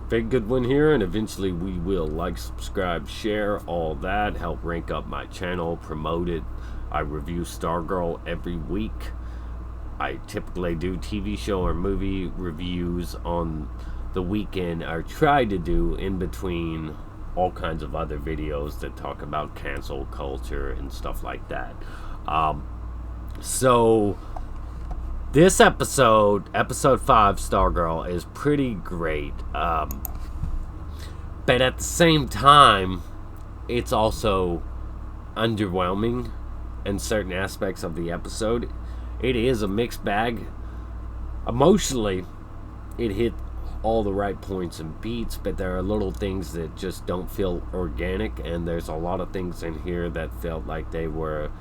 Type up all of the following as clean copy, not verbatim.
Big Goodwin here, and eventually we will like, subscribe, share, all that, help rank up my channel, promote it. I review Stargirl every week. I typically do TV show or movie reviews on the weekend. I try to do in between all kinds of other videos that talk about cancel culture and stuff like that. So this episode 5, Stargirl, is pretty great. But at the same time, it's also underwhelming in certain aspects of the episode. It is a mixed bag. Emotionally, it hit all the right points and beats, but there are little things that just don't feel organic, and there's a lot of things in here that felt like they were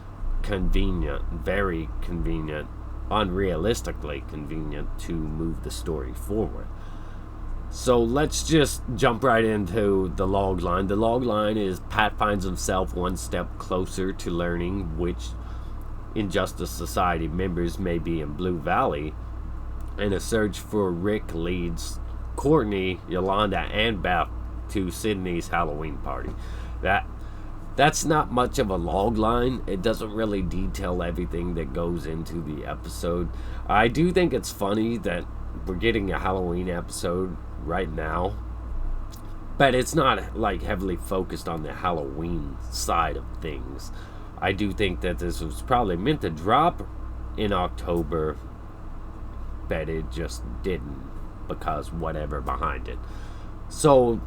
convenient, very convenient, unrealistically convenient to move the story forward. So let's just jump right into the log line. The log line is Pat finds himself one step closer to learning which Injustice Society members may be in Blue Valley, and a search for Rick leads Courtney, Yolanda, and Beth to Sydney's Halloween party. That's not much of a log line. It doesn't really detail everything that goes into the episode. I do think it's funny that we're getting a Halloween episode right now, but it's not like heavily focused on the Halloween side of things. I do think that this was probably meant to drop in October, but it just didn't because whatever behind it. So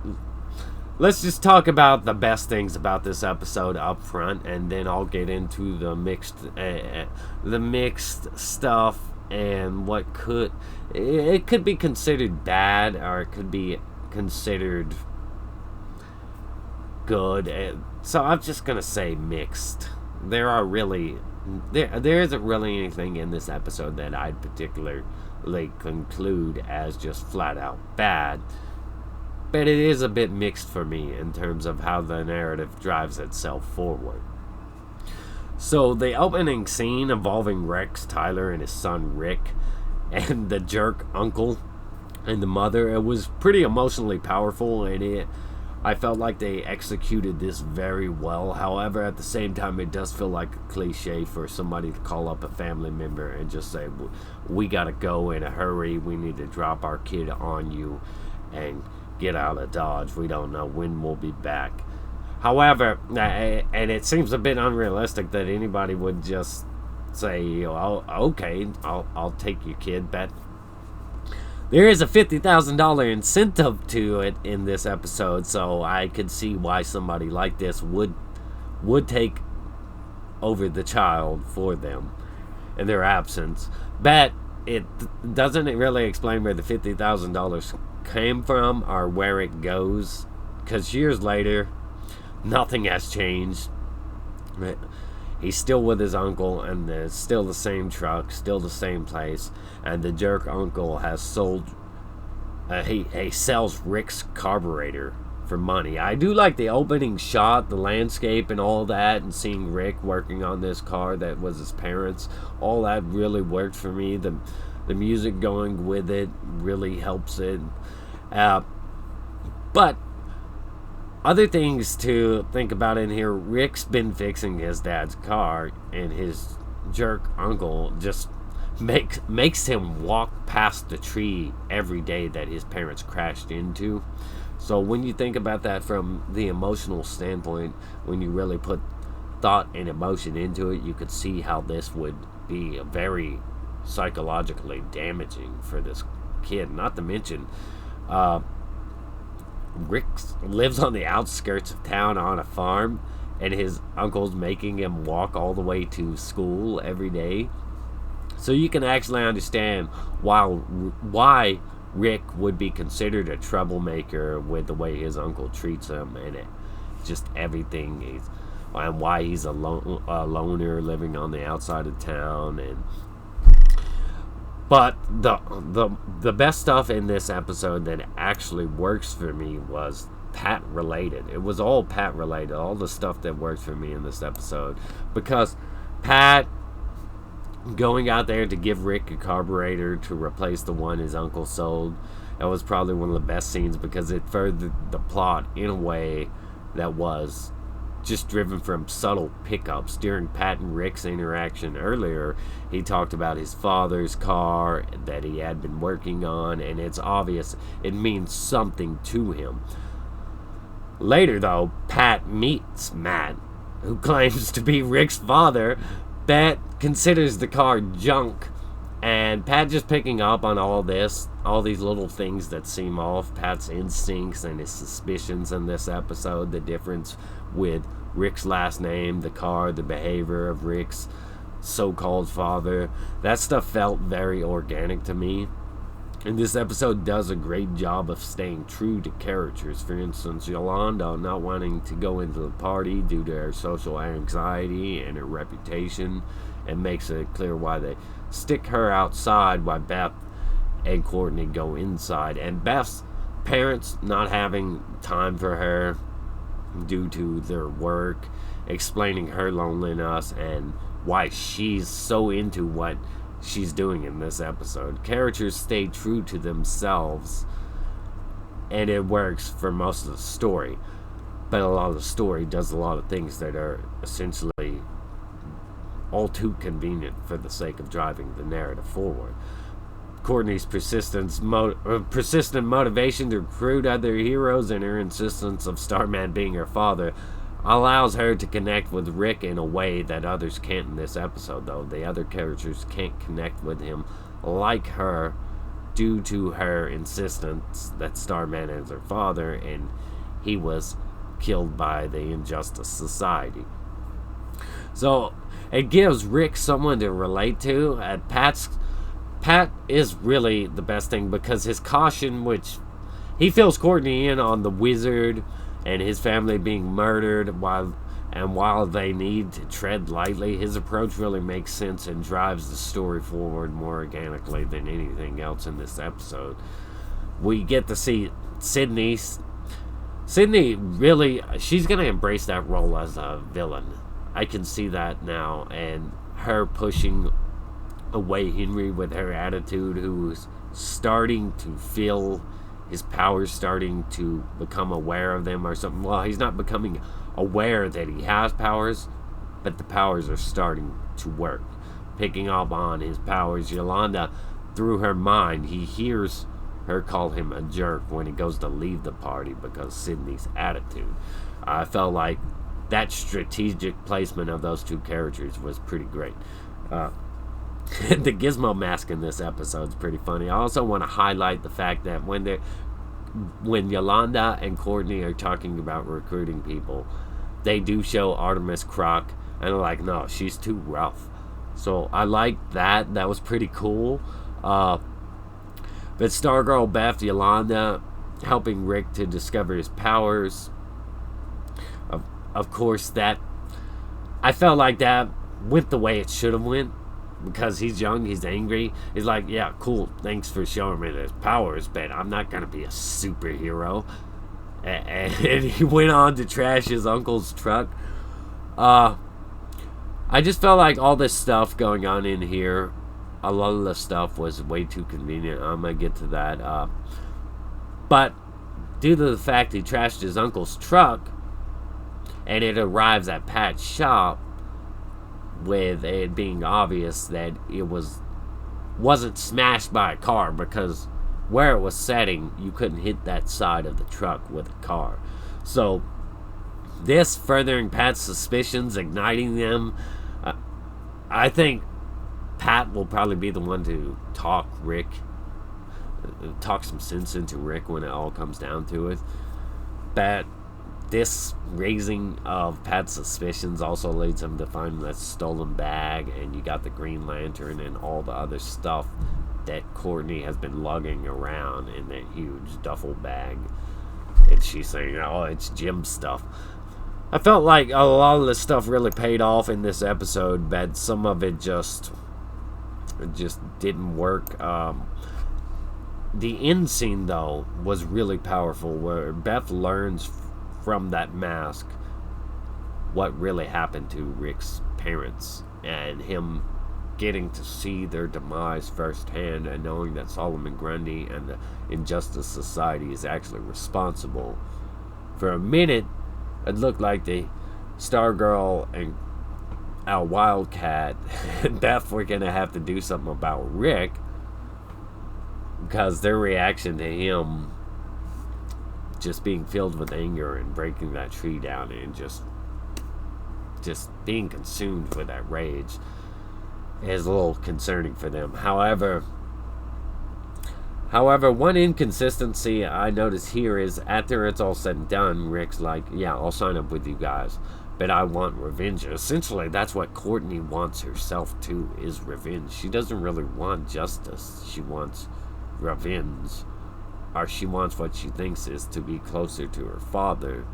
let's just talk about the best things about this episode up front, and then I'll get into the mixed stuff and what could be considered bad, or it could be considered good. So I'm just gonna say mixed. There isn't really anything in this episode that I'd particularly conclude as just flat out bad, but it is a bit mixed for me in terms of how the narrative drives itself forward. So the opening scene involving Rex Tyler and his son Rick and the jerk uncle and the mother, it was pretty emotionally powerful, and I felt like they executed this very well. However, at the same time, it does feel like a cliche for somebody to call up a family member and just say, we gotta go in a hurry, we need to drop our kid on you and get out of Dodge, we don't know when we'll be back. However, and it seems a bit unrealistic that anybody would just say, oh, okay, I'll take your kid, but there is a $50,000 incentive to it in this episode, so I could see why somebody like this would take over the child for them in their absence. But it doesn't really explain where the $50,000 came from or where it goes, because years later, nothing has changed. He's still with his uncle, and it's still the same truck, still the same place, and the jerk uncle has sold, he sells Rick's carburetor for money. I do like the opening shot, the landscape and all that, and seeing Rick working on this car that was his parents'. All that really worked for me. The music going with it really helps it. But other things to think about in here, Rick's been fixing his dad's car, and his jerk uncle just makes him walk past the tree every day that his parents crashed into. So when you think about that from the emotional standpoint, when you really put thought and emotion into it, you could see how this would be very psychologically damaging for this kid. Not to mention, Rick lives on the outskirts of town on a farm, and his uncle's making him walk all the way to school every day. So you can actually understand why Rick would be considered a troublemaker with the way his uncle treats him, and just everything, and why he's a loner living on the outside of town. But the best stuff in this episode that actually works for me was Pat related. It was all Pat related, all the stuff that worked for me in this episode, because Pat going out there to give Rick a carburetor to replace the one his uncle sold, That was probably one of the best scenes because it furthered the plot in a way that was just driven from subtle pickups. During Pat and Rick's interaction earlier, he talked about his father's car that he had been working on, and it's obvious it means something to him. Later, though, Pat meets Matt, who claims to be Rick's father. Beth considers the car junk, and Pat just picking up on all this, all these little things that seem off. Pat's instincts and his suspicions in this episode, the difference with Rick's last name, the car, the behavior of Rick's so-called father. That stuff felt very organic to me. And this episode does a great job of staying true to characters. For instance, Yolonda not wanting to go into the party due to her social anxiety and her reputation, and makes it clear why they stick her outside while Beth and Courtney go inside. And Beth's parents not having time for her due to their work, explaining her loneliness and why she's so into what she's doing in this episode. Characters stay true to themselves, and it works for most of the story. But a lot of the story does a lot of things that are essentially all too convenient for the sake of driving the narrative forward. Courtney's persistent motivation to recruit other heroes and her insistence of Starman being her father allows her to connect with Rick in a way that others can't in this episode, though. The other characters can't connect with him like her due to her insistence that Starman is her father and he was killed by the Injustice Society. So it gives Rick someone to relate to. Pat is really the best thing because his caution, which he fills Courtney in on the wizard and his family being murdered, while they need to tread lightly, his approach really makes sense and drives the story forward more organically than anything else in this episode. We get to see Sydney really, she's going to embrace that role as a villain. I can see that now, and her pushing away Henry with her attitude, who's starting to feel his powers, starting to become aware of them or something. Well, he's not becoming aware that he has powers, but the powers are starting to work. Picking up on his powers, Yolanda, through her mind, he hears her call him a jerk when he goes to leave the party because Sydney's attitude. I felt like that strategic placement of those two characters was pretty great. The Gizmo mask in this episode is pretty funny. I also want to highlight the fact that when Yolanda and Courtney are talking about recruiting people, they do show Artemis Croc, and they're like, no, she's too rough. So I like that. That was pretty cool. But Stargirl, Beth, Yolanda helping Rick to discover his powers. Of course, that I felt like that went the way it should have went. Because he's young, he's angry. He's like, yeah, cool, thanks for showing me his powers, but I'm not going to be a superhero. And he went on to trash his uncle's truck. I just felt like all this stuff going on in here, a lot of the stuff was way too convenient. I'm going to get to that. But due to the fact he trashed his uncle's truck, and it arrives at Pat's shop, with it being obvious that it wasn't smashed by a car, because where it was setting, you couldn't hit that side of the truck with a car. So this furthering Pat's suspicions, igniting them. I think Pat will probably be the one to talk some sense into Rick when it all comes down to it. But this raising of Pat's suspicions also leads him to find that stolen bag, and you got the Green Lantern and all the other stuff that Courtney has been lugging around in that huge duffel bag. And she's saying, oh, it's Jim's stuff. I felt like a lot of this stuff really paid off in this episode, but some of it just didn't work. The end scene, though, was really powerful, where Beth learns from that mask what really happened to Rick's parents, and him getting to see their demise firsthand and knowing that Soloman Grundy and the Injustice Society is actually responsible. For a minute, it looked like the Stargirl and Wildcat and Beth were going to have to do something about Rick, because their reaction to him just being filled with anger and breaking that tree down and just being consumed with that rage is a little concerning for them. However, one inconsistency I notice here is after it's all said and done, Rick's like, yeah, I'll sign up with you guys, but I want revenge. Essentially, that's what Courtney wants herself too, is revenge. She doesn't really want justice. She wants revenge. Or she wants what she thinks is to be closer to her father.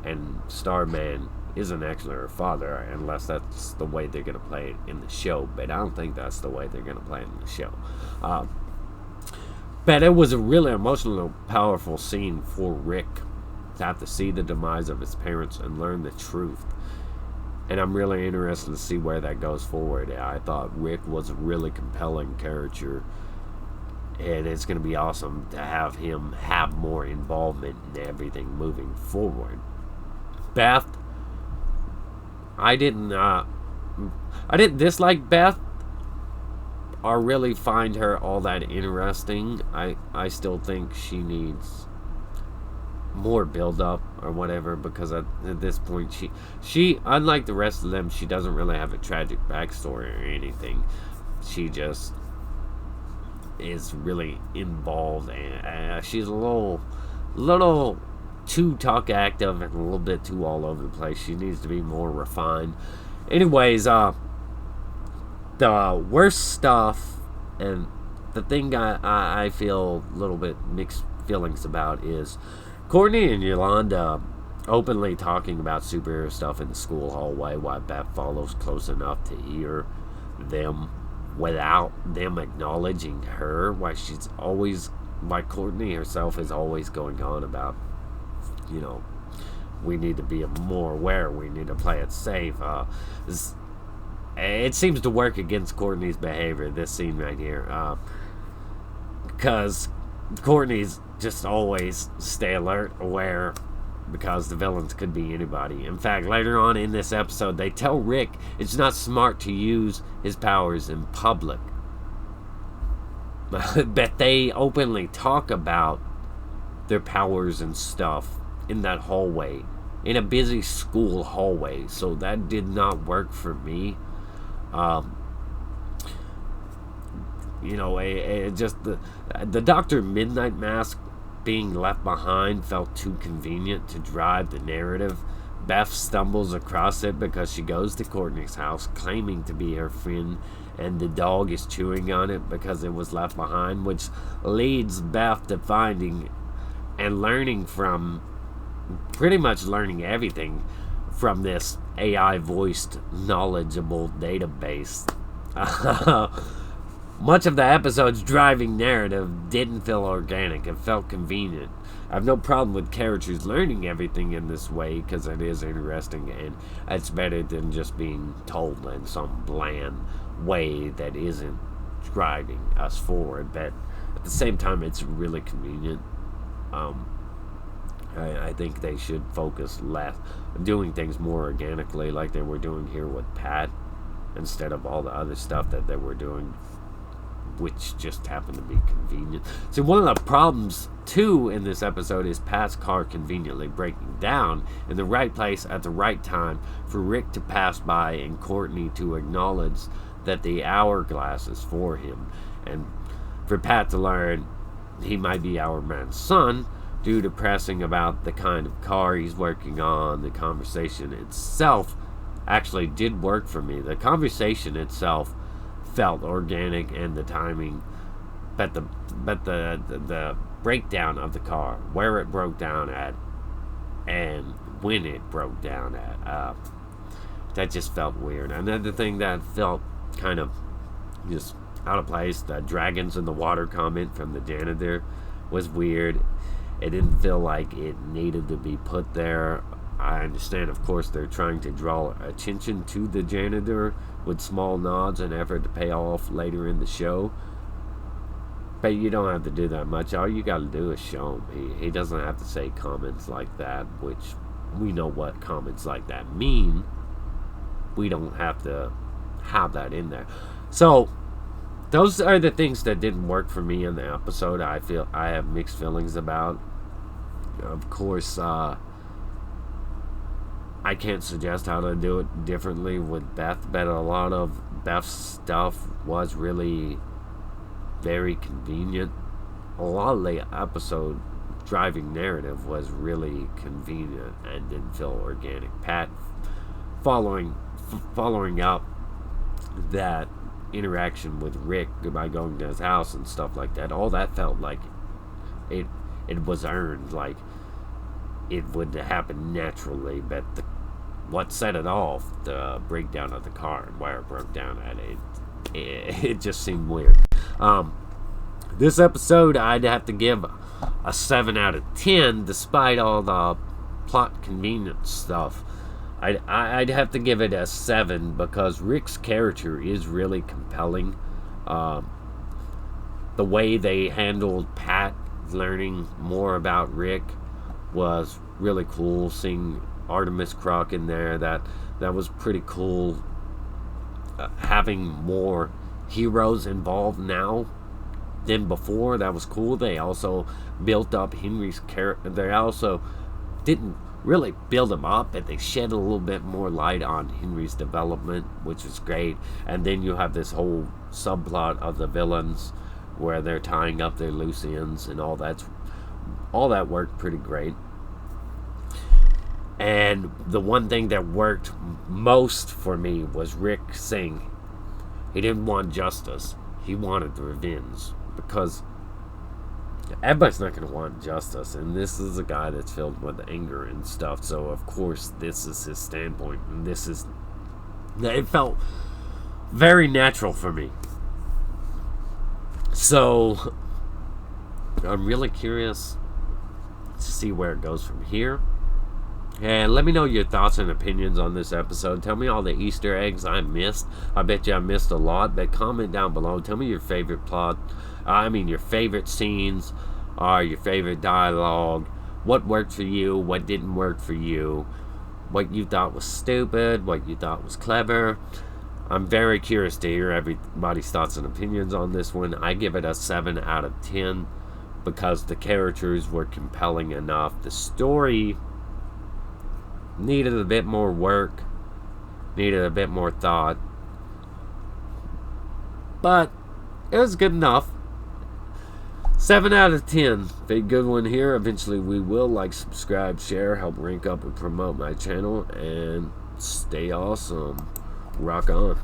And Starman isn't actually her father, unless that's the way they're going to play it in the show. But I don't think that's the way they're going to play it in the show. But it was a really emotional, powerful scene for Rick to have to see the demise of his parents and learn the truth. And I'm really interested to see where that goes forward. I thought Rick was a really compelling character, and it's going to be awesome to have him have more involvement in everything moving forward. Beth, I didn't dislike Beth or really find her all that interesting. I still think she needs more build up or whatever, because at this point she unlike the rest of them, she doesn't really have a tragic backstory or anything. She just is really involved, and she's a little too talk active and a little bit too all over the place. She needs to be more refined. Anyways, the worst stuff, and the thing I feel a little bit mixed feelings about, is Courtney and Yolonda openly talking about superhero stuff in the school hallway while Beth follows close enough to hear them without them acknowledging her, why Courtney herself is always going on about, we need to be more aware, we need to play it safe. It seems to work against Courtney's behavior, this scene right here, because Courtney's just always stay alert, aware, because the villains could be anybody. In fact, later on in this episode, they tell Rick it's not smart to use his powers in public. But they openly talk about their powers and stuff in that hallway, in a busy school hallway. So that did not work for me. Just the Dr. Mid-Nite mask being left behind felt too convenient to drive the narrative. Beth stumbles across it because she goes to Courtney's house claiming to be her friend, and the dog is chewing on it because it was left behind, which leads Beth to finding and pretty much learning everything from this AI voiced knowledgeable database. Much of the episode's driving narrative didn't feel organic. It felt convenient. I have no problem with characters learning everything in this way, because it is interesting, and it's better than just being told in some bland way that isn't driving us forward. But at the same time, it's really convenient. I think they should focus less on doing things more organically, like they were doing here with Pat, instead of all the other stuff that they were doing, which just happened to be convenient. So one of the problems too in this episode is Pat's car conveniently breaking down in the right place at the right time for Rick to pass by and Courtney to acknowledge that the hourglass is for him, and for Pat to learn he might be Hourman's son due to pressing about the kind of car he's working on. The conversation itself actually did work for me. The conversation itself felt organic, and the timing, but the breakdown of the car, where it broke down at, and when it broke down at, that just felt weird. Another thing that felt kind of just out of place, the dragons in the water comment from the janitor was weird. It didn't feel like it needed to be put there. I understand, of course, they're trying to draw attention to the janitor with small nods in effort to pay off later in the show. But you don't have to do that much. All you got to do is show him. He doesn't have to say comments like that, which we know what comments like that mean. We don't have to have that in there. So, those are the things that didn't work for me in the episode. I feel I have mixed feelings about. Of course, I can't suggest how to do it differently with Beth, but a lot of Beth's stuff was really very convenient. A lot of the episode driving narrative was really convenient and didn't feel organic. Pat following up that interaction with Rick by going to his house and stuff like that, all that felt like it was earned, like it would happen naturally. But what set it off, the breakdown of the car and why it broke down at it just seemed weird. This episode I'd have to give a 7 out of 10 despite all the plot convenience stuff. I'd have to give it a 7 because Rick's character is really compelling. The way they handled Pat learning more about Rick was really cool. Seeing Artemis Croc in there, that was pretty cool. Having more heroes involved now than before, that was cool. They also built up Henry's character. They also didn't really build him up, but they shed a little bit more light on Henry's development, which was great. And then you have this whole subplot of the villains where they're tying up their loose ends, and all that worked pretty great. And the one thing that worked most for me was Rick saying he didn't want justice, he wanted revenge, because everybody's not going to want justice, and this is a guy that's filled with anger and stuff, so of course this is his standpoint, and it felt very natural for me. So I'm really curious to see where it goes from here. And let me know your thoughts and opinions on this episode. Tell me all the Easter eggs I missed. I bet you I missed a lot, but comment down below. Tell me your favorite your favorite scenes, or your favorite dialogue. What worked for you, what didn't work for you, what you thought was stupid, what you thought was clever. I'm very curious to hear everybody's thoughts and opinions on this one. I give it a 7 out of 10 because the characters were compelling enough. The story needed a bit more work, needed a bit more thought, but it was good enough. 7 out of 10. Big good one here. Eventually we will like, subscribe, share, help rank up and promote my channel, and stay awesome. Rock on.